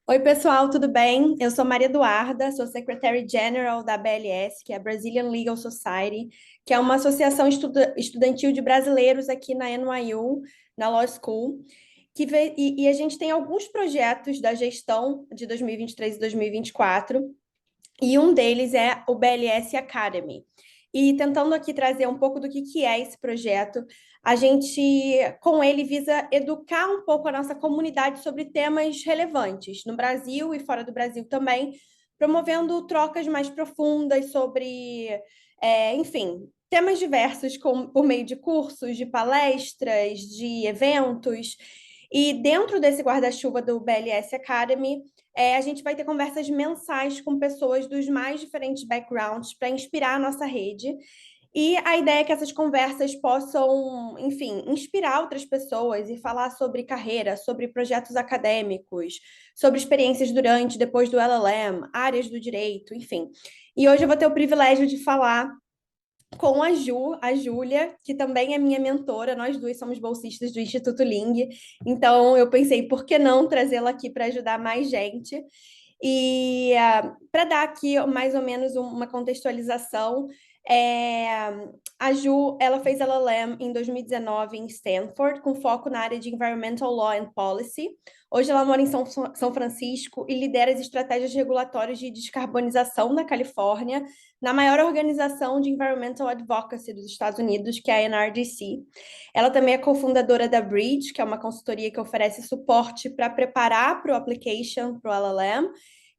Oi, pessoal, tudo bem? Eu sou Maria Eduarda, sou Secretary General da BLS, que é a Brazilian Legal Society, que é uma associação estudantil de brasileiros aqui na NYU, na Law School, e a gente tem alguns projetos da gestão de 2023 e 2024, e um deles é o BLS Academy. E tentando aqui trazer um pouco do que é esse projeto, a gente, com ele, visa educar um pouco a nossa comunidade sobre temas relevantes no Brasil e fora do Brasil também, promovendo trocas mais profundas sobre, enfim, temas diversos por meio de cursos, de palestras, de eventos. E dentro desse guarda-chuva do BLS Academy, a gente vai ter conversas mensais com pessoas dos mais diferentes backgrounds para inspirar a nossa rede. E a ideia é que essas conversas possam, enfim, inspirar outras pessoas e falar sobre carreira, sobre projetos acadêmicos, sobre experiências durante e depois do LLM, áreas do direito, enfim. E hoje eu vou ter o privilégio de falar com a Júlia, que também é minha mentora, nós duas somos bolsistas do Instituto Ling, então eu pensei, por que não trazê-la aqui para ajudar mais gente? E para dar aqui mais ou menos uma contextualização, é, a Ju, ela fez LLM em 2019 em Stanford, com foco na área de Environmental Law and Policy. Hoje ela mora em São Francisco e lidera as estratégias regulatórias de descarbonização na Califórnia, na maior organização de Environmental Advocacy dos Estados Unidos, que é a NRDC. Ela também é cofundadora da Bridge, que é uma consultoria que oferece suporte para preparar para o application, para o LLM.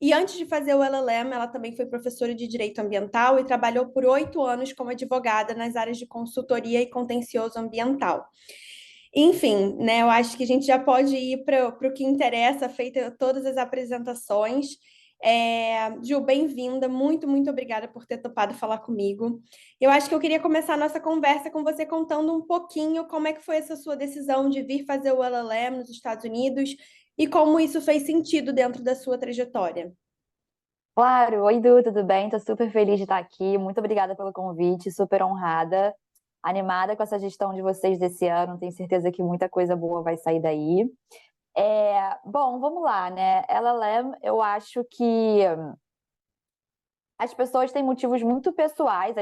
E antes de fazer o LLM, ela também foi professora de Direito Ambiental e trabalhou por 8 anos como advogada nas áreas de consultoria e contencioso ambiental. Enfim, né, eu acho que a gente já pode ir para o que interessa, feita todas as apresentações. Ju, bem-vinda, muito obrigada por ter topado falar comigo. Eu acho que eu queria começar a nossa conversa com você contando um pouquinho como é que foi essa sua decisão de vir fazer o LLM nos Estados Unidos e como isso fez sentido dentro da sua trajetória. Claro, oi Du, tudo bem? Tô super feliz de estar aqui. Muito obrigada pelo convite, super honrada, animada com essa gestão de vocês desse ano. Tenho certeza que muita coisa boa vai sair daí. Bom, vamos lá, né? LLM, eu acho que as pessoas têm motivos muito pessoais,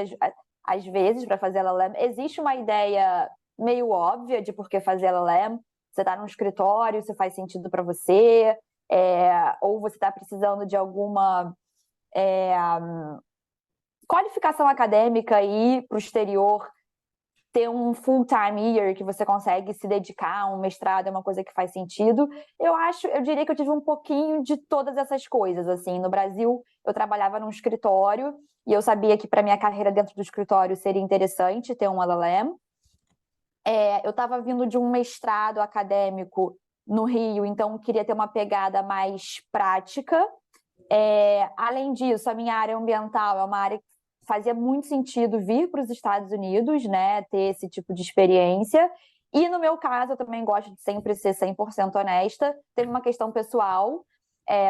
às vezes, para fazer LLM. Existe uma ideia meio óbvia de por que fazer LLM. Você está num escritório, se faz sentido para você, ou você está precisando de alguma é, qualificação acadêmica e ir para o exterior, ter um full-time year que você consegue se dedicar a um mestrado é uma coisa que faz sentido. Eu diria que eu tive um pouquinho de todas essas coisas, assim. No Brasil, eu trabalhava num escritório e eu sabia que para minha carreira dentro do escritório seria interessante ter um LLM. Eu estava vindo de um mestrado acadêmico no Rio, então queria ter uma pegada mais prática. Além disso, a minha área ambiental é uma área que fazia muito sentido vir para os Estados Unidos, né, ter esse tipo de experiência. E no meu caso, eu também gosto de sempre ser 100% honesta. Teve uma questão pessoal,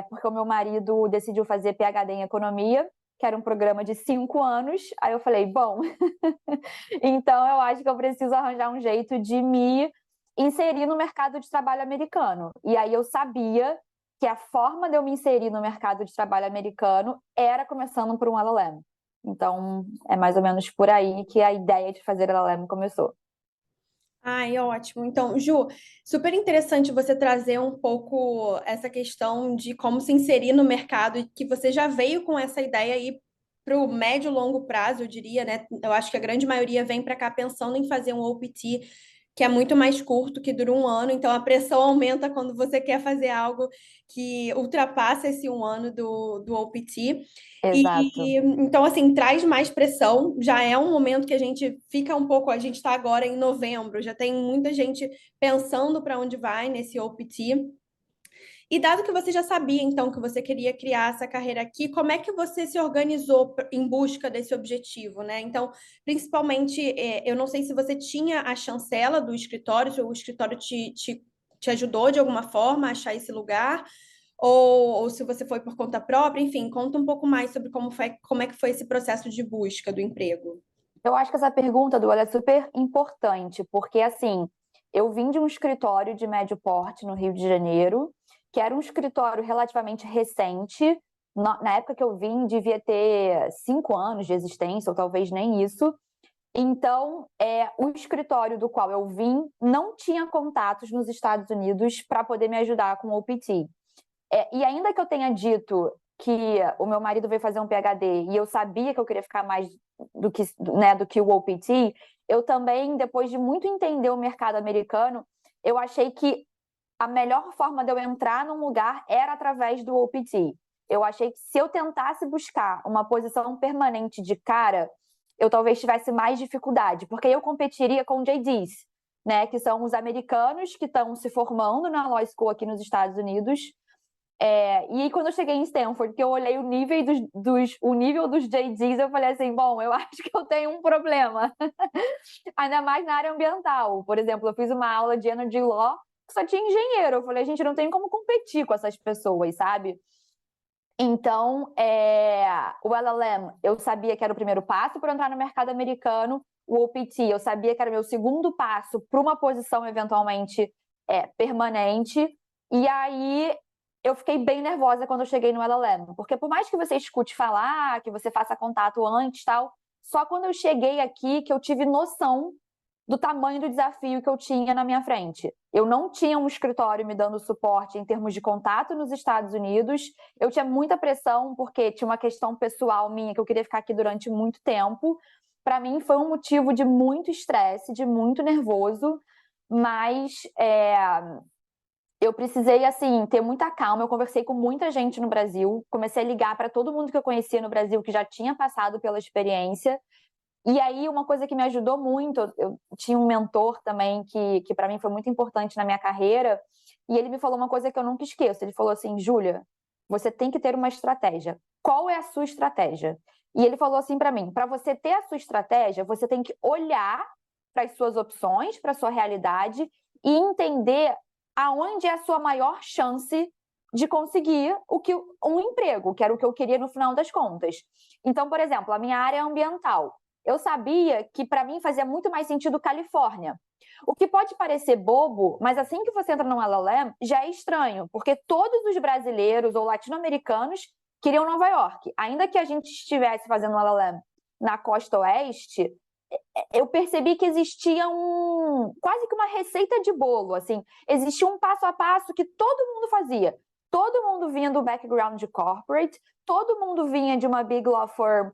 porque o meu marido decidiu fazer PhD em economia, que era um programa de 5 anos. Aí eu falei, bom, então eu acho que eu preciso arranjar um jeito de me inserir no mercado de trabalho americano. E aí eu sabia que a forma de eu me inserir no mercado de trabalho americano era começando por um LLM. Então, é mais ou menos por aí que a ideia de fazer LLM começou. Ai, ótimo. Então, Ju, super interessante você trazer um pouco essa questão de como se inserir no mercado e que você já veio com essa ideia aí para o médio e longo prazo, eu diria, né? Eu acho que a grande maioria vem para cá pensando em fazer um OPT que é muito mais curto, que dura um ano, então a pressão aumenta quando você quer fazer algo que ultrapassa esse um ano do OPT. Exato. E então, assim, traz mais pressão. Já é um momento que a gente fica um pouco. A gente está agora em novembro, já tem muita gente pensando para onde vai nesse OPT. E dado que você já sabia, então, que você queria criar essa carreira aqui, como é que você se organizou em busca desse objetivo, né? Então, principalmente, eu não sei se você tinha a chancela do escritório, se o escritório te ajudou de alguma forma a achar esse lugar, ou se você foi por conta própria, enfim, conta um pouco mais sobre como é que foi esse processo de busca do emprego. Eu acho que essa pergunta, Du, ela é super importante, porque assim, eu vim de um escritório de médio porte no Rio de Janeiro, que era um escritório relativamente recente. Na época que eu vim, devia ter 5 anos de existência, ou talvez nem isso. Então, o escritório do qual eu vim não tinha contatos nos Estados Unidos para poder me ajudar com o OPT. E ainda que eu tenha dito que o meu marido veio fazer um PhD e eu sabia que eu queria ficar mais do que, né, do que o OPT, eu também, depois de muito entender o mercado americano, eu achei que a melhor forma de eu entrar num lugar era através do OPT. Eu achei que se eu tentasse buscar uma posição permanente de cara, eu talvez tivesse mais dificuldade, porque eu competiria com JDs, né, que são os americanos que estão se formando na Law School aqui nos Estados Unidos. E quando eu cheguei em Stanford, que eu olhei o nível dos JDs, eu falei assim, bom, eu acho que eu tenho um problema. Ainda mais na área ambiental. Por exemplo, eu fiz uma aula de Energy Law que só tinha engenheiro. Eu falei, gente, não tem como competir com essas pessoas, sabe? Então, o LLM, eu sabia que era o primeiro passo para entrar no mercado americano. O OPT, eu sabia que era o meu segundo passo para uma posição eventualmente permanente. E aí, eu fiquei bem nervosa quando eu cheguei no LLM. Porque por mais que você escute falar, que você faça contato antes tal, só quando eu cheguei aqui que eu tive noção do tamanho do desafio que eu tinha na minha frente. Eu não tinha um escritório me dando suporte em termos de contato nos Estados Unidos. Eu tinha muita pressão porque tinha uma questão pessoal minha que eu queria ficar aqui durante muito tempo. Para mim foi um motivo de muito estresse, de muito nervoso, mas eu precisei, assim, ter muita calma. Eu conversei com muita gente no Brasil, comecei a ligar para todo mundo que eu conhecia no Brasil que já tinha passado pela experiência. E aí, uma coisa que me ajudou muito, eu tinha um mentor também que para mim foi muito importante na minha carreira, e ele me falou uma coisa que eu nunca esqueço. Ele falou assim, Júlia, você tem que ter uma estratégia. Qual é a sua estratégia? E ele falou assim para mim, para você ter a sua estratégia, você tem que olhar para as suas opções, para a sua realidade e entender aonde é a sua maior chance de conseguir um emprego, que era o que eu queria no final das contas. Então, por exemplo, a minha área é ambiental. Eu sabia que para mim fazia muito mais sentido Califórnia. O que pode parecer bobo, mas assim que você entra no LLM, já é estranho, porque todos os brasileiros ou latino-americanos queriam Nova York. Ainda que a gente estivesse fazendo LLM na costa oeste, eu percebi que existia quase que uma receita de bolo, assim. Existia um passo a passo que todo mundo fazia. Todo mundo vinha do background de corporate, todo mundo vinha de uma big law firm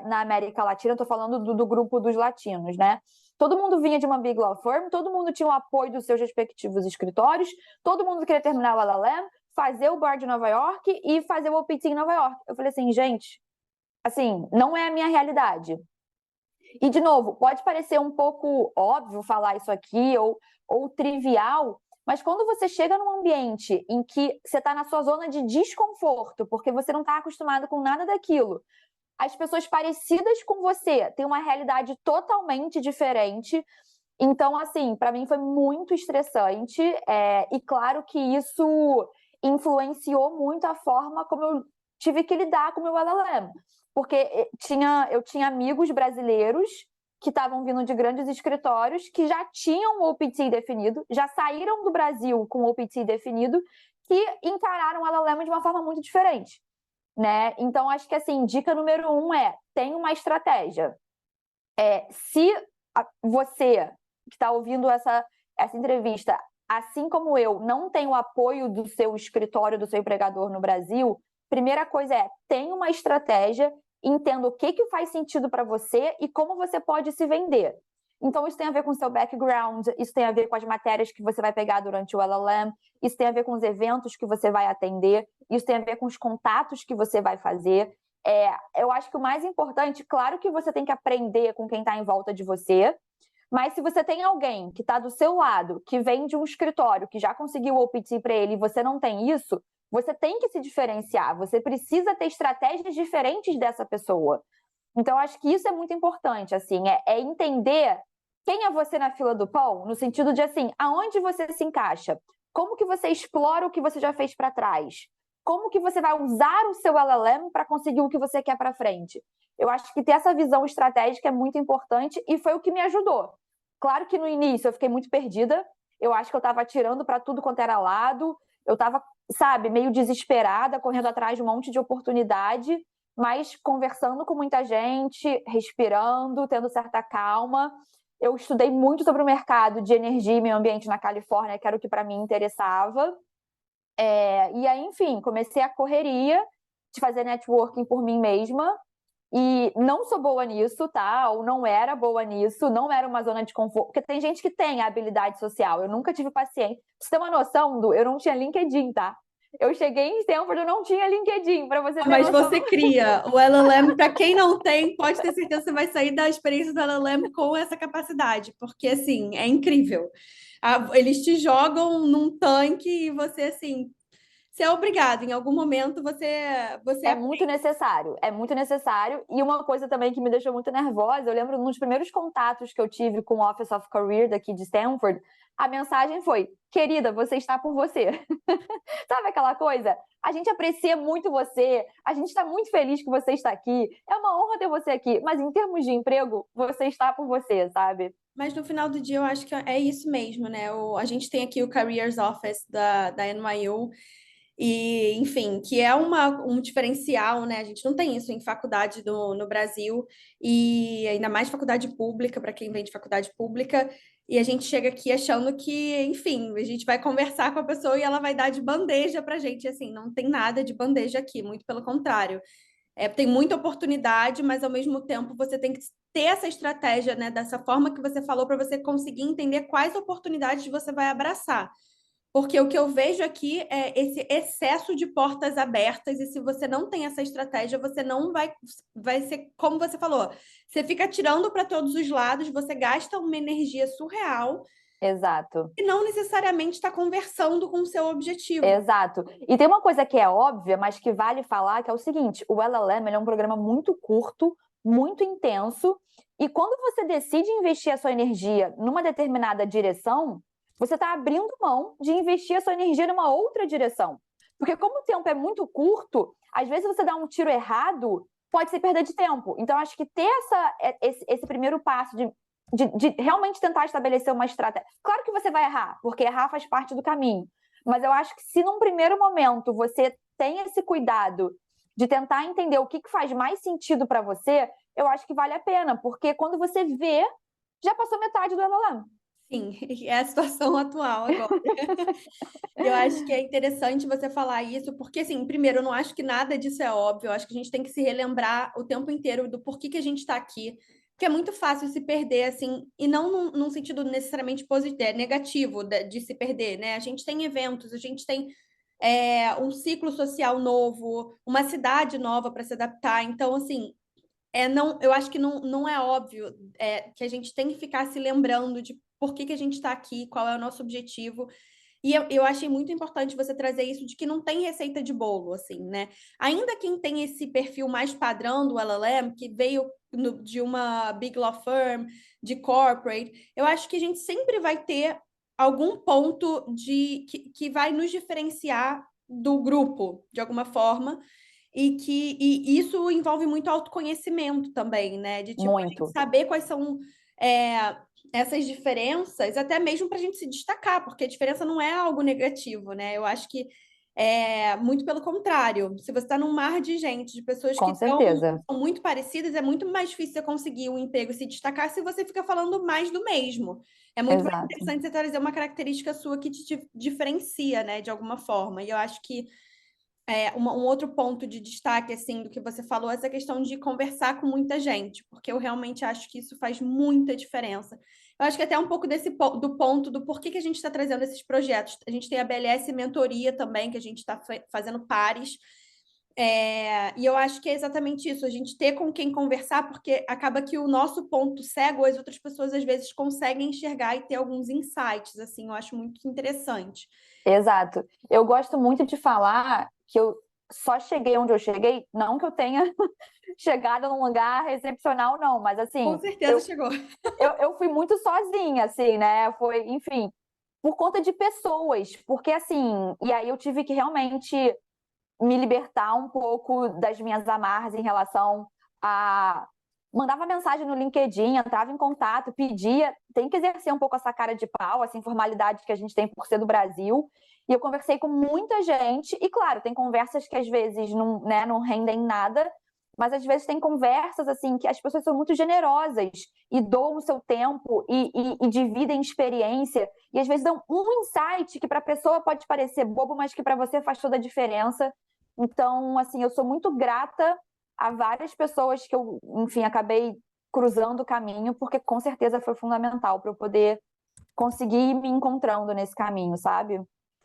na América Latina, estou falando do grupo dos latinos, né? Todo mundo vinha de uma big law firm, todo mundo tinha o apoio dos seus respectivos escritórios, todo mundo queria terminar o LLM, fazer o bar de Nova York e fazer o OPT em Nova York. Eu falei assim, gente, assim, não é a minha realidade. E, de novo, pode parecer um pouco óbvio falar isso aqui ou trivial, mas quando você chega num ambiente em que você está na sua zona de desconforto, porque você não está acostumado com nada daquilo, as pessoas parecidas com você têm uma realidade totalmente diferente. Então, assim, para mim foi muito estressante. E claro que isso influenciou muito a forma como eu tive que lidar com o meu LLM. Porque eu tinha amigos brasileiros que estavam vindo de grandes escritórios que já tinham o OPT definido, já saíram do Brasil com o OPT definido, que encararam o LLM de uma forma muito diferente. Né? Então, acho que assim, dica número 1 tem uma estratégia. Se você que está ouvindo essa entrevista, assim como eu, não tem o apoio do seu escritório, do seu empregador no Brasil, primeira coisa tem uma estratégia, entenda o que faz sentido para você e como você pode se vender. Então, isso tem a ver com o seu background, isso tem a ver com as matérias que você vai pegar durante o LLM, isso tem a ver com os eventos que você vai atender, isso tem a ver com os contatos que você vai fazer. Eu acho que o mais importante, claro que você tem que aprender com quem está em volta de você, mas se você tem alguém que está do seu lado, que vem de um escritório, que já conseguiu o OPT para ele e você não tem isso, você tem que se diferenciar, você precisa ter estratégias diferentes dessa pessoa. Então, acho que isso é muito importante, assim, entender quem é você na fila do pão, no sentido de, assim, aonde você se encaixa, como que você explora o que você já fez para trás, como que você vai usar o seu LLM para conseguir o que você quer para frente. Eu acho que ter essa visão estratégica é muito importante e foi o que me ajudou. Claro que no início eu fiquei muito perdida, eu acho que eu estava atirando para tudo quanto era lado, eu estava sabe, meio desesperada, correndo atrás de um monte de oportunidade, mas conversando com muita gente, respirando, tendo certa calma. Eu estudei muito sobre o mercado de energia e meio ambiente na Califórnia, que era o que para mim interessava. E aí, enfim, comecei a correria de fazer networking por mim mesma. E não sou boa nisso, tá? Ou não era boa nisso, não era uma zona de conforto. Porque tem gente que tem a habilidade social. Eu nunca tive paciência. Pra você ter uma noção, eu não tinha LinkedIn, tá? Eu cheguei em Stanford, eu não tinha LinkedIn, para você ter Mas noção. você cria. O LLM, para quem não tem, pode ter certeza que você vai sair da experiência do LLM com essa capacidade, porque, assim, é incrível. Eles te jogam num tanque e você, assim, você é obrigado. Em algum momento, você É muito necessário, é muito necessário. E uma coisa também que me deixou muito nervosa, eu lembro nos primeiros contatos que eu tive com o Office of Career daqui de Stanford, a mensagem foi: querida, você está por você. Sabe aquela coisa? A gente aprecia muito você, a gente está muito feliz que você está aqui, é uma honra ter você aqui, mas em termos de emprego, você está por você, sabe? Mas no final do dia eu acho que é isso mesmo, né? A gente tem aqui o Careers Office da NYU, e, enfim, que é um diferencial, né? A gente não tem isso em faculdade no Brasil, e ainda mais faculdade pública, para quem vem de faculdade pública, e a gente chega aqui achando que, enfim, a gente vai conversar com a pessoa e ela vai dar de bandeja pra gente, assim, não tem nada de bandeja aqui, muito pelo contrário. Tem muita oportunidade, mas ao mesmo tempo você tem que ter essa estratégia, né, dessa forma que você falou, para você conseguir entender quais oportunidades você vai abraçar. Porque o que eu vejo aqui é esse excesso de portas abertas, e se você não tem essa estratégia, você não vai ser, como você falou, você fica tirando para todos os lados, você gasta uma energia surreal Exato. e não necessariamente está conversando com o seu objetivo. Exato. E tem uma coisa que é óbvia, mas que vale falar, que é o seguinte: o LLM ele é um programa muito curto, muito intenso, e quando você decide investir a sua energia numa determinada direção, você está abrindo mão de investir a sua energia numa outra direção. Porque como o tempo é muito curto, às vezes você dá um tiro errado, pode ser perda de tempo. Então, acho que ter esse primeiro passo de realmente tentar estabelecer uma estratégia. Claro que você vai errar, porque errar faz parte do caminho. Mas eu acho que se num primeiro momento você tem esse cuidado de tentar entender o que faz mais sentido para você, eu acho que vale a pena, porque quando você vê, já passou metade do LLM. Sim, é a situação atual agora. Eu acho que é interessante você falar isso, porque, assim, primeiro, eu não acho que nada disso é óbvio. Eu acho que a gente tem que se relembrar o tempo inteiro do porquê que a gente está aqui. Porque é muito fácil se perder, assim, e não num sentido necessariamente positivo, negativo de se perder, né? A gente tem eventos, a gente tem um ciclo social novo, uma cidade nova para se adaptar. Então, assim, não, eu acho que não é óbvio que a gente tem que ficar se lembrando de por que a gente está aqui, qual é o nosso objetivo. E eu achei muito importante você trazer isso de que não tem receita de bolo, assim, né? Ainda quem tem esse perfil mais padrão do LLM, que veio de uma big law firm, de corporate, eu acho que a gente sempre vai ter algum ponto que vai nos diferenciar do grupo, de alguma forma, e isso envolve muito autoconhecimento também, né? De tipo, a gente Muito. saber quais são essas diferenças, até mesmo para a gente se destacar, porque a diferença não é algo negativo, né? Eu acho que muito pelo contrário. Se você está num mar de gente, de pessoas que Com certeza. são muito parecidas, é muito mais difícil você conseguir um emprego e se destacar se você fica falando mais do mesmo. É muito mais Exato. interessante você trazer uma característica sua que te diferencia, né, de alguma forma. E eu acho que um outro ponto de destaque, assim, do que você falou, é essa questão de conversar com muita gente, porque eu realmente acho que isso faz muita diferença. Eu acho que até um pouco do ponto do porquê que a gente está trazendo esses projetos. A gente tem a BLS Mentoria também, que a gente está fazendo pares, e eu acho que é exatamente isso, a gente ter com quem conversar, porque acaba que o nosso ponto cego, as outras pessoas às vezes conseguem enxergar e ter alguns insights, assim, eu acho muito interessante. Exato. Eu gosto muito de falar que eu só cheguei onde eu cheguei, não que eu tenha chegado num lugar excepcional, não, mas Com assim, certeza chegou. eu fui muito sozinha, assim, né? Foi, enfim, por conta de pessoas, porque assim, e aí eu tive que realmente me libertar um pouco das minhas amarras em relação a mandava mensagem no LinkedIn, entrava em contato, pedia, tem que exercer um pouco essa cara de pau, essa informalidade que a gente tem por ser do Brasil. E eu conversei com muita gente, e claro, tem conversas que às vezes não, né, não rendem nada, mas às vezes tem conversas assim que as pessoas são muito generosas e doam o seu tempo e dividem experiência, e às vezes dão um insight que para a pessoa pode parecer bobo, mas que para você faz toda a diferença. Então, assim, eu sou muito grata a várias pessoas que eu, enfim, acabei cruzando o caminho, porque com certeza foi fundamental para eu poder conseguir ir me encontrando nesse caminho, sabe?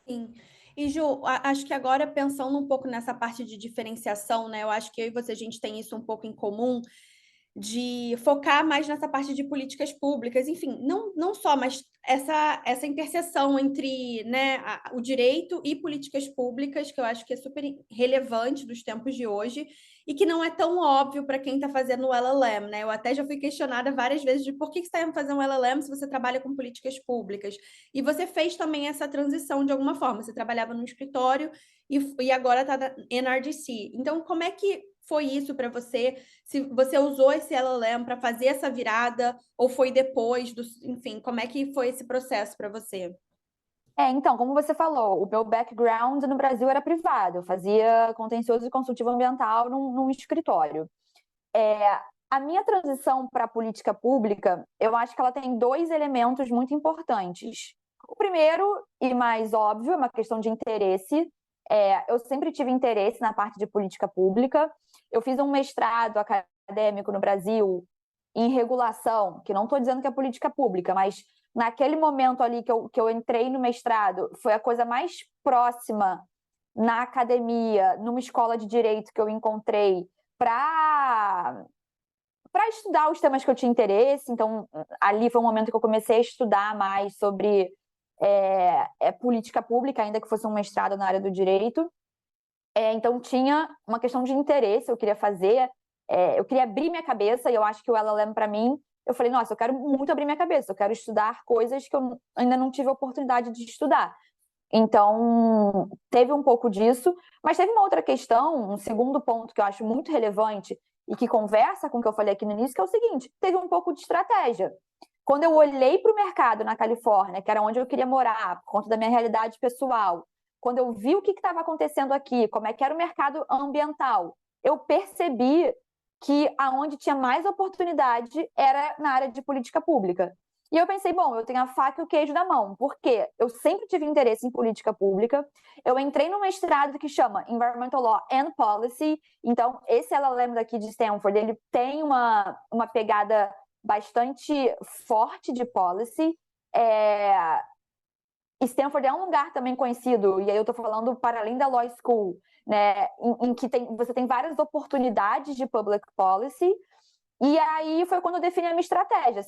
Sim. E Ju, acho que agora pensando um pouco nessa parte de diferenciação, né? Eu acho que eu e você, a gente tem isso um pouco em comum, de focar mais nessa parte de políticas públicas, enfim, não só, mas essa interseção entre, né, o direito e políticas públicas, que eu acho que é super relevante dos tempos de hoje, e que não é tão óbvio para quem está fazendo o LLM, né? Eu até já fui questionada várias vezes de por que você está fazendo um LLM se você trabalha com políticas públicas. E você fez também essa transição de alguma forma. Você trabalhava no escritório e agora está na NRDC. Então, como é que foi isso para você? Se você usou esse LLM para fazer essa virada ou foi depois do, enfim, como é que foi esse processo para você? Então, como você falou, o meu background no Brasil era privado, eu fazia contencioso e consultivo ambiental num escritório. É, a minha transição para a política pública, eu acho que ela tem dois elementos muito importantes. O primeiro, e mais óbvio, é uma questão de interesse. Eu sempre tive interesse na parte de política pública. Eu fiz um mestrado acadêmico no Brasil em regulação, que não estou dizendo que é política pública, mas naquele momento ali que eu entrei no mestrado, foi a coisa mais próxima na academia, numa escola de direito que eu encontrei para estudar os temas que eu tinha interesse. Então, ali foi um momento que eu comecei a estudar mais sobre política pública, ainda que fosse um mestrado na área do direito. Então, tinha uma questão de interesse, eu queria fazer, eu queria abrir minha cabeça, e eu acho que o LLM, para mim, eu falei, nossa, eu quero muito abrir minha cabeça, eu quero estudar coisas que eu ainda não tive a oportunidade de estudar. Então, teve um pouco disso, mas teve uma outra questão, um segundo ponto que eu acho muito relevante e que conversa com o que eu falei aqui no início, que é o seguinte: teve um pouco de estratégia. Quando eu olhei para o mercado na Califórnia, que era onde eu queria morar, por conta da minha realidade pessoal, quando eu vi o que estava acontecendo aqui, como é que era o mercado ambiental, eu percebi que aonde tinha mais oportunidade era na área de política pública. E eu pensei, bom, eu tenho a faca e o queijo da mão, porque eu sempre tive interesse em política pública. Eu entrei no mestrado que chama Environmental Law and Policy. Então, esse LLM daqui de Stanford, ele tem uma pegada bastante forte de policy. Stanford é um lugar também conhecido, e aí eu estou falando para além da Law School, né, em que você tem várias oportunidades de public policy. E aí foi quando eu defini a minha estratégia.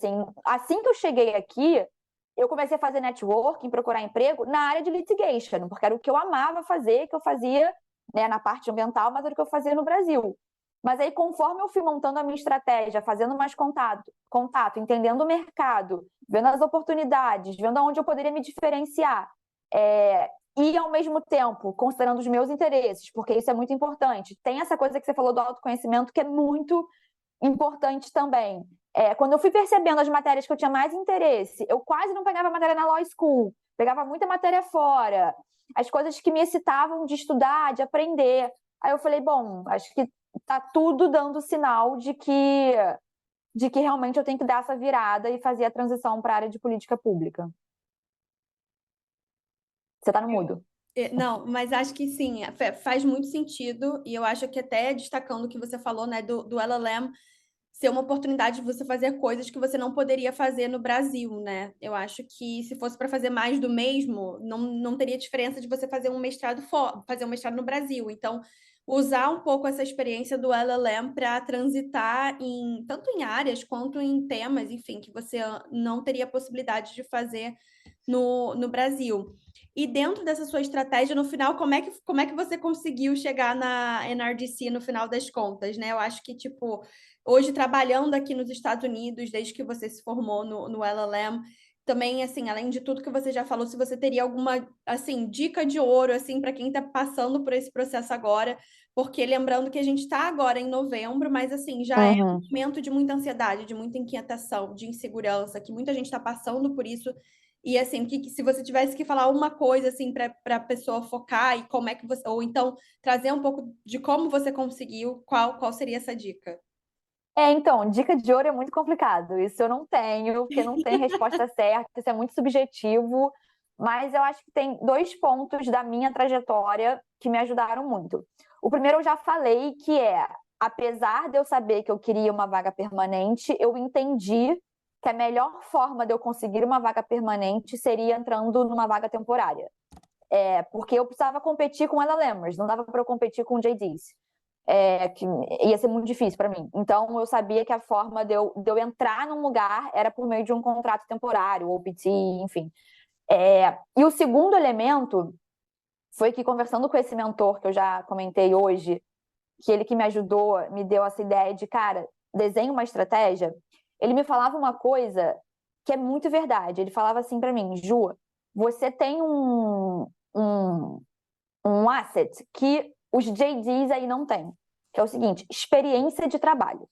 Assim que eu cheguei aqui, eu comecei a fazer networking, procurar emprego na área de litigation, porque era o que eu amava fazer, que eu fazia, né, na parte ambiental, mas era o que eu fazia no Brasil. Mas aí, conforme eu fui montando a minha estratégia, fazendo mais contato, entendendo o mercado, vendo as oportunidades, vendo aonde eu poderia me diferenciar, e ao mesmo tempo considerando os meus interesses, porque isso é muito importante. Tem essa coisa que você falou do autoconhecimento, que é muito importante também. Quando eu fui percebendo as matérias que eu tinha mais interesse, eu quase não pegava matéria na Law School, pegava muita matéria fora, as coisas que me excitavam de estudar, de aprender. Aí eu falei, bom, acho que tá tudo dando sinal de que realmente eu tenho que dar essa virada e fazer a transição para a área de política pública. Você tá no mudo. Não, mas acho que sim, faz muito sentido, e eu acho que até destacando o que você falou, né, do LLM ser uma oportunidade de você fazer coisas que você não poderia fazer no Brasil, né? Eu acho que se fosse para fazer mais do mesmo, não teria diferença de você fazer um mestrado fazer um mestrado no Brasil. Então, usar um pouco essa experiência do LLM para transitar tanto em áreas quanto em temas, enfim, que você não teria possibilidade de fazer no Brasil. E dentro dessa sua estratégia, no final, como é que você conseguiu chegar na NRDC no final das contas, né? Eu acho que, tipo, hoje trabalhando aqui nos Estados Unidos, desde que você se formou no LLM, também, assim, além de tudo que você já falou, se você teria alguma, assim, dica de ouro, assim, para quem está passando por esse processo agora, porque lembrando que a gente está agora em novembro, mas, assim, já é um Uhum. momento de muita ansiedade, de muita inquietação, de insegurança, que muita gente está passando por isso. E, assim, se você tivesse que falar uma coisa, assim, para a pessoa focar e como é que você, ou então trazer um pouco de como você conseguiu, qual seria essa dica? Então, dica de ouro é muito complicado. Isso eu não tenho, porque não tem resposta certa, isso é muito subjetivo. Mas eu acho que tem 2 pontos da minha trajetória que me ajudaram muito. O primeiro eu já falei, que é, apesar de eu saber que eu queria uma vaga permanente, eu entendi que a melhor forma de eu conseguir uma vaga permanente seria entrando numa vaga temporária. Porque eu precisava competir com LLMers, não dava para eu competir com JDs. Que ia ser muito difícil para mim. Então, eu sabia que a forma de eu entrar num lugar era por meio de um contrato temporário, ou PT, enfim. E o segundo elemento foi que, conversando com esse mentor que eu já comentei hoje, que ele que me ajudou, me deu essa ideia de, cara, desenhe uma estratégia, ele me falava uma coisa que é muito verdade. Ele falava assim para mim, Ju, você tem um asset que os JDs aí não têm, que é o seguinte, experiência de trabalho.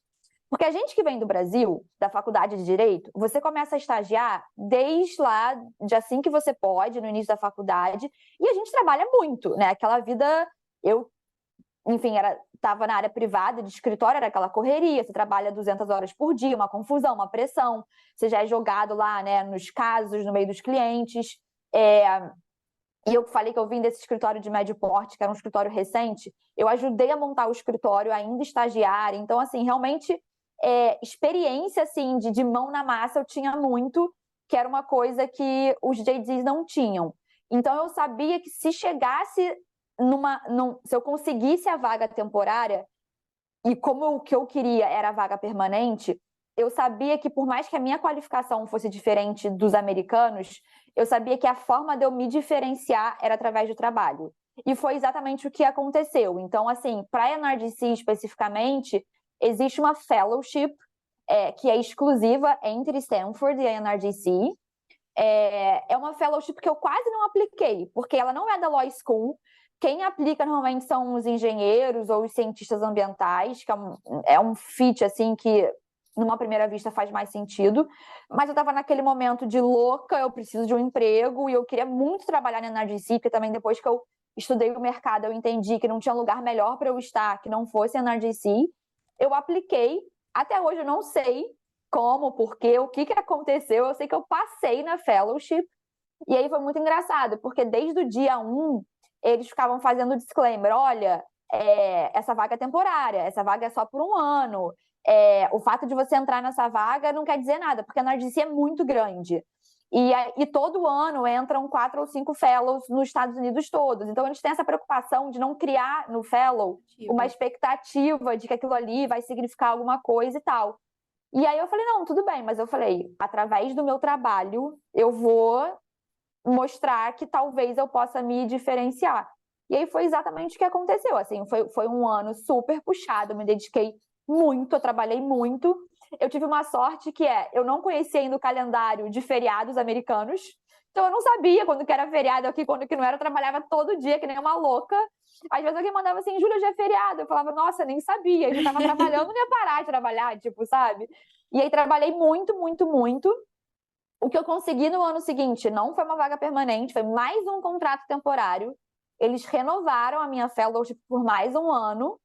Porque a gente que vem do Brasil, da faculdade de Direito, você começa a estagiar desde lá, de assim que você pode, no início da faculdade, e a gente trabalha muito, né? Aquela vida, eu, enfim, estava na área privada, de escritório, era aquela correria, você trabalha 200 horas por dia, uma confusão, uma pressão, você já é jogado lá, né, nos casos, no meio dos clientes, e eu falei que eu vim desse escritório de médio porte, que era um escritório recente, eu ajudei a montar o escritório, ainda estagiária. Então, assim, realmente, experiência, assim, de mão na massa eu tinha muito, que era uma coisa que os JDs não tinham. Então, eu sabia que se chegasse se eu conseguisse a vaga temporária, e como o que eu queria era a vaga permanente, eu sabia que por mais que a minha qualificação fosse diferente dos americanos, eu sabia que a forma de eu me diferenciar era através do trabalho. E foi exatamente o que aconteceu. Então, assim, para a NRDC especificamente, existe uma fellowship que é exclusiva entre Stanford e a NRDC. É uma fellowship que eu quase não apliquei, porque ela não é da Law School. Quem aplica normalmente são os engenheiros ou os cientistas ambientais, que é um fit, assim, que numa primeira vista faz mais sentido. Mas eu estava naquele momento de louca, eu preciso de um emprego e eu queria muito trabalhar na NRDC, porque também depois que eu estudei o mercado, eu entendi que não tinha lugar melhor para eu estar que não fosse a NRDC. Eu apliquei, até hoje eu não sei como, por quê, o que aconteceu. Eu sei que eu passei na fellowship, e aí foi muito engraçado, porque desde o dia 1, eles ficavam fazendo disclaimer, olha, essa vaga é temporária, essa vaga é só por um ano, o fato de você entrar nessa vaga não quer dizer nada, porque a NRDC é muito grande. E todo ano entram 4 ou 5 fellows nos Estados Unidos todos. Então, eles têm essa preocupação de não criar no fellow uma expectativa de que aquilo ali vai significar alguma coisa e tal. E aí eu falei, não, tudo bem, mas eu falei, através do meu trabalho, eu vou mostrar que talvez eu possa me diferenciar. E aí foi exatamente o que aconteceu, assim, foi um ano super puxado, eu me dediquei muito, eu trabalhei muito. Eu tive uma sorte que eu não conhecia ainda o calendário de feriados americanos, então eu não sabia quando que era feriado aqui, quando que não era, eu trabalhava todo dia, que nem uma louca. Às vezes alguém mandava assim, Júlia, já é feriado. Eu falava, nossa, nem sabia, eu já estava trabalhando, não ia parar de trabalhar, tipo, sabe? E aí trabalhei muito, muito, muito. O que eu consegui no ano seguinte não foi uma vaga permanente, foi mais um contrato temporário. Eles renovaram a minha fellowship por mais um ano.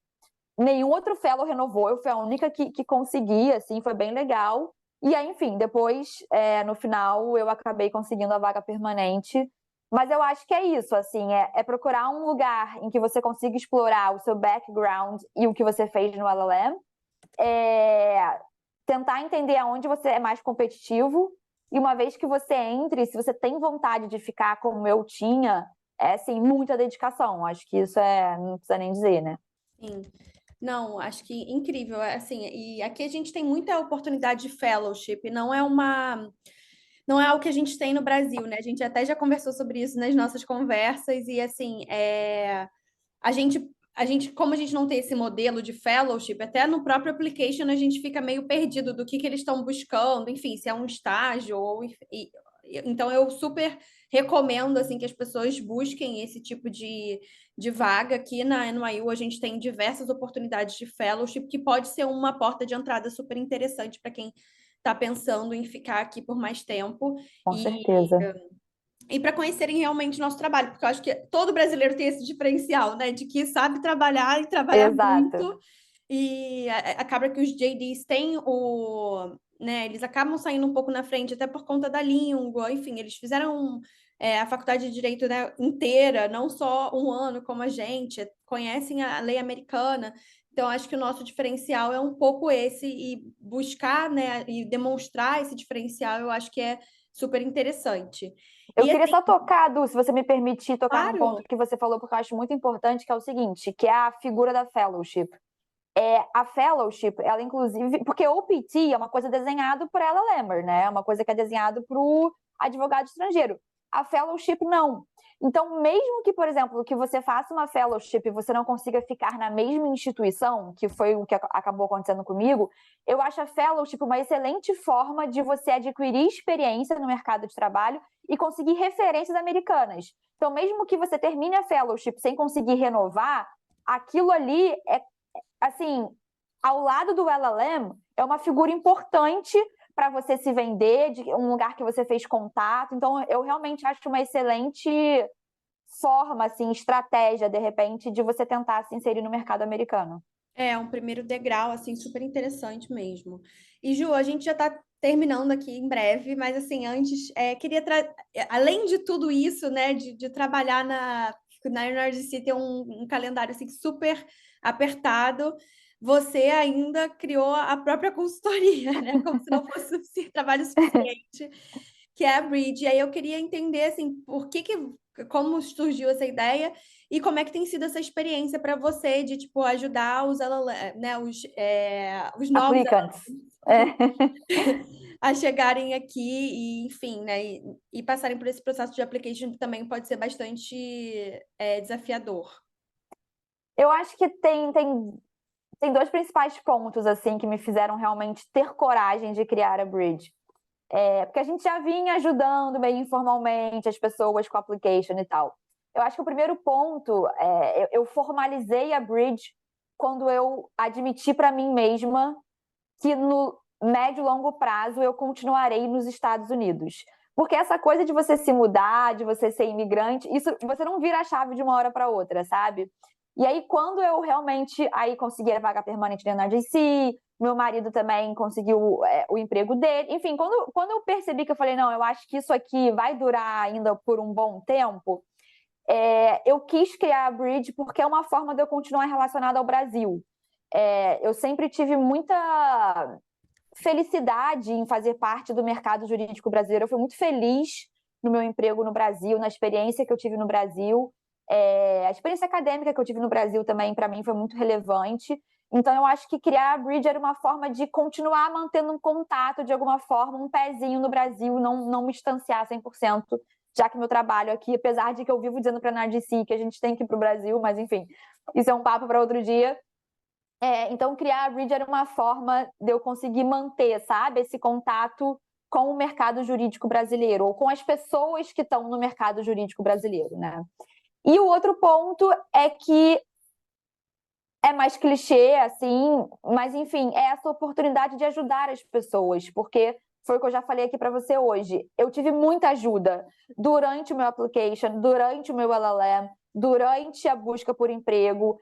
Nenhum outro fellow renovou, eu fui a única que consegui, assim, foi bem legal. E aí, enfim, depois, no final, eu acabei conseguindo a vaga permanente. Mas eu acho que é isso, assim, é procurar um lugar em que você consiga explorar o seu background e o que você fez no LLM. Tentar entender aonde você é mais competitivo. E uma vez que você entre, se você tem vontade de ficar como eu tinha, assim, muita dedicação. Acho que isso não precisa nem dizer, né? Sim. Não, acho que incrível, assim, e aqui a gente tem muita oportunidade de fellowship, não é algo que a gente tem no Brasil, né? A gente até já conversou sobre isso nas nossas conversas e assim, como a gente não tem esse modelo de fellowship, até no próprio application a gente fica meio perdido do que eles estão buscando, enfim, se é um estágio ou Então, eu super recomendo assim que as pessoas busquem esse tipo de vaga. Aqui na NYU a gente tem diversas oportunidades de fellowship, que pode ser uma porta de entrada super interessante para quem está pensando em ficar aqui por mais tempo. Com E certeza. e para conhecerem realmente o nosso trabalho, porque eu acho que todo brasileiro tem esse diferencial, né, de que sabe trabalhar e trabalhar Exato. muito, e acaba que os JDs têm né, eles acabam saindo um pouco na frente, até por conta da língua, enfim, eles fizeram a faculdade de Direito, né, inteira, não só um ano como a gente, conhecem a lei americana, então acho que o nosso diferencial é um pouco esse, e buscar, né, e demonstrar esse diferencial, eu acho que é super interessante. Eu E queria assim, só tocar, Du, se você me permitir tocar num ponto claro, que você falou, porque eu acho muito importante, que é o seguinte, que é a figura da fellowship. A fellowship, ela inclusive, porque o OPT é uma coisa desenhada por ela Lemmer, né? É uma coisa que é desenhada para o advogado estrangeiro. A fellowship não. Então, mesmo que, por exemplo, que você faça uma fellowship e você não consiga ficar na mesma instituição, que foi o que acabou acontecendo comigo, eu acho a fellowship uma excelente forma de você adquirir experiência no mercado de trabalho e conseguir referências americanas. Então, mesmo que você termine a fellowship sem conseguir renovar, aquilo ali é assim, ao lado do LLM, é uma figura importante para você se vender, de um lugar que você fez contato. Então, eu realmente acho uma excelente forma, assim, estratégia, de repente, de você tentar se inserir no mercado americano. é um primeiro degrau, assim, super interessante mesmo. E, Ju, a gente já está terminando aqui em breve, mas, assim, antes, queria, além de tudo isso, né, de trabalhar na NRDC, ter um calendário, assim, super apertado, você ainda criou a própria consultoria, né, como se não fosse trabalho suficiente, que é a Bridge. E aí eu queria entender, assim, como surgiu essa ideia e como é que tem sido essa experiência para você de, tipo, ajudar os LLM, né, os novos Applicants. LLMs a chegarem aqui e, enfim, né, e passarem por esse processo de application que também pode ser bastante desafiador. Eu acho que tem dois principais pontos, assim, que me fizeram realmente ter coragem de criar a Bridge. Porque a gente já vinha ajudando meio informalmente as pessoas com a application e tal. Eu acho que o primeiro ponto, eu formalizei a Bridge quando eu admiti para mim mesma que no médio e longo prazo eu continuarei nos Estados Unidos. Porque essa coisa de você se mudar, de você ser imigrante, isso você não vira a chave de uma hora para outra, sabe? E aí, quando eu realmente aí consegui a vaga permanente na NRJC, meu marido também conseguiu o emprego dele. Enfim, quando eu percebi que eu falei, não, eu acho que isso aqui vai durar ainda por um bom tempo, eu quis criar a Bridge porque é uma forma de eu continuar relacionada ao Brasil. Eu sempre tive muita felicidade em fazer parte do mercado jurídico brasileiro. Eu fui muito feliz no meu emprego no Brasil, na experiência que eu tive no Brasil. A experiência acadêmica que eu tive no Brasil também, para mim, foi muito relevante. Então, eu acho que criar a Bridge era uma forma de continuar mantendo um contato, de alguma forma, um pezinho no Brasil, não me distanciar 100%, já que meu trabalho aqui, apesar de que eu vivo dizendo para a NARDC que a gente tem que ir para o Brasil, mas enfim, isso é um papo para outro dia. Então, criar a Bridge era uma forma de eu conseguir manter, sabe, esse contato com o mercado jurídico brasileiro, ou com as pessoas que estão no mercado jurídico brasileiro, né? E o outro ponto é que é mais clichê, assim, mas enfim, é essa oportunidade de ajudar as pessoas, porque foi o que eu já falei aqui para você hoje. Eu tive muita ajuda durante o meu application, durante o meu LLM, durante a busca por emprego.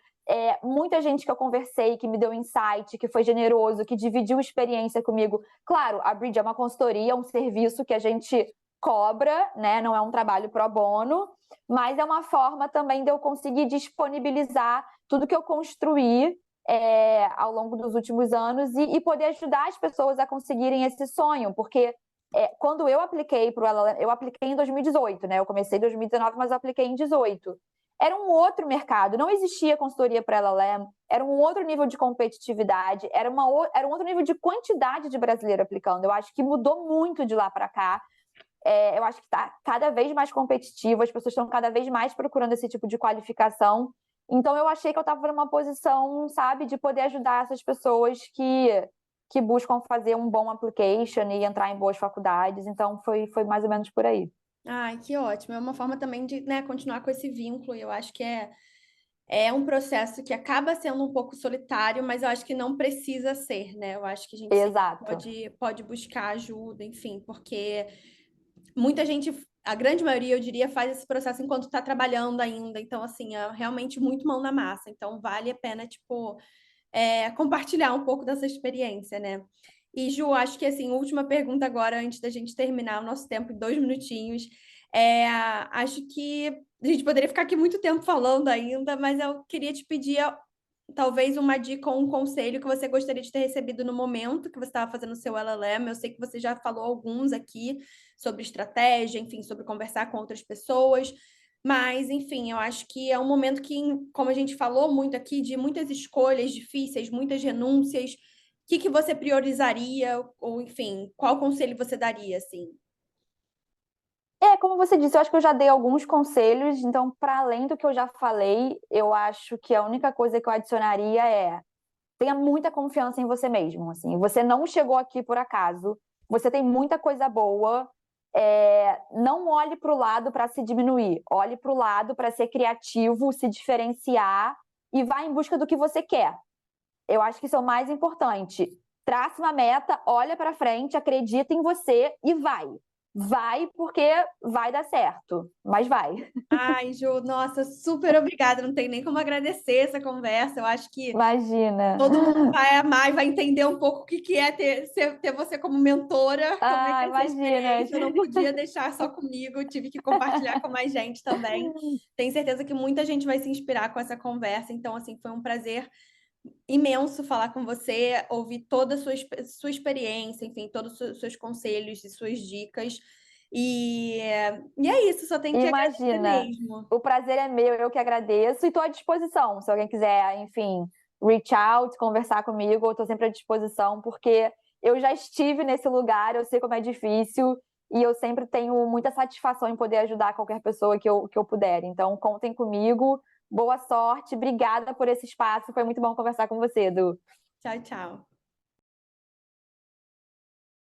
Muita gente que eu conversei, que me deu insight, que foi generoso, que dividiu experiência comigo. Claro, a Bridge é uma consultoria, é um serviço que a gente cobra, né? Não é um trabalho pro bono, mas é uma forma também de eu conseguir disponibilizar tudo que eu construí ao longo dos últimos anos e poder ajudar as pessoas a conseguirem esse sonho, porque quando eu apliquei para o LLM, eu apliquei em 2018, né? Eu comecei em 2019, mas eu apliquei em 2018. Era um outro mercado, não existia consultoria para LLM, era um outro nível de competitividade, era um outro nível de quantidade de brasileiro aplicando. Eu acho que mudou muito de lá para cá. Eu acho que está cada vez mais competitivo, as pessoas estão cada vez mais procurando esse tipo de qualificação. Então, eu achei que eu estava numa posição, sabe, de poder ajudar essas pessoas que que buscam fazer um bom application e entrar em boas faculdades. Então, foi mais ou menos por aí. Ai, que ótimo. É uma forma também de, né, continuar com esse vínculo. E eu acho que é um processo que acaba sendo um pouco solitário, mas eu acho que não precisa ser, né? Eu acho que a gente sempre Exato. pode buscar ajuda, enfim, porque muita gente, a grande maioria, eu diria, faz esse processo enquanto está trabalhando ainda. Então, assim, é realmente muito mão na massa. Então, vale a pena, tipo, compartilhar um pouco dessa experiência, né? E, Ju, acho que, assim, última pergunta agora, antes da gente terminar o nosso tempo em 2 minutinhos. Acho que a gente poderia ficar aqui muito tempo falando ainda, mas eu queria te pedir talvez uma dica ou um conselho que você gostaria de ter recebido no momento que você estava fazendo o seu LLM. Eu sei que você já falou alguns aqui sobre estratégia, enfim, sobre conversar com outras pessoas, mas, enfim, eu acho que é um momento que, como a gente falou muito aqui, de muitas escolhas difíceis, muitas renúncias. O que que você priorizaria, ou, enfim, qual conselho você daria, assim? Como você disse, eu acho que eu já dei alguns conselhos, então, para além do que eu já falei, eu acho que a única coisa que eu adicionaria é: tenha muita confiança em você mesmo. Assim, você não chegou aqui por acaso, você tem muita coisa boa. Não olhe para o lado para se diminuir, olhe para o lado para ser criativo, se diferenciar e vá em busca do que você quer. Eu acho que isso é o mais importante. Trace uma meta, olha para frente, acredita em você e vai. Vai porque vai dar certo, mas vai. Ai, Ju, nossa, super obrigada. Não tem nem como agradecer essa conversa. Eu acho que Imagina. todo mundo vai amar e vai entender um pouco o que que é ter você como mentora, como é que Ah, é essa imagina. experiência. Eu não podia deixar só comigo, tive que compartilhar com mais gente também. Tenho certeza que muita gente vai se inspirar com essa conversa. Então, assim, foi um prazer imenso falar com você, ouvir toda a sua experiência, enfim, todos os seus conselhos e suas dicas. E é isso, só tenho que agradecer Imagina. mesmo. O prazer é meu, eu que agradeço e estou à disposição. Se alguém quiser, enfim, reach out, conversar comigo, eu estou sempre à disposição, porque eu já estive nesse lugar, eu sei como é difícil e eu sempre tenho muita satisfação em poder ajudar qualquer pessoa que eu puder. Então, contem comigo. Boa sorte, obrigada por esse espaço. Foi muito bom conversar com você, Edu. Tchau, tchau.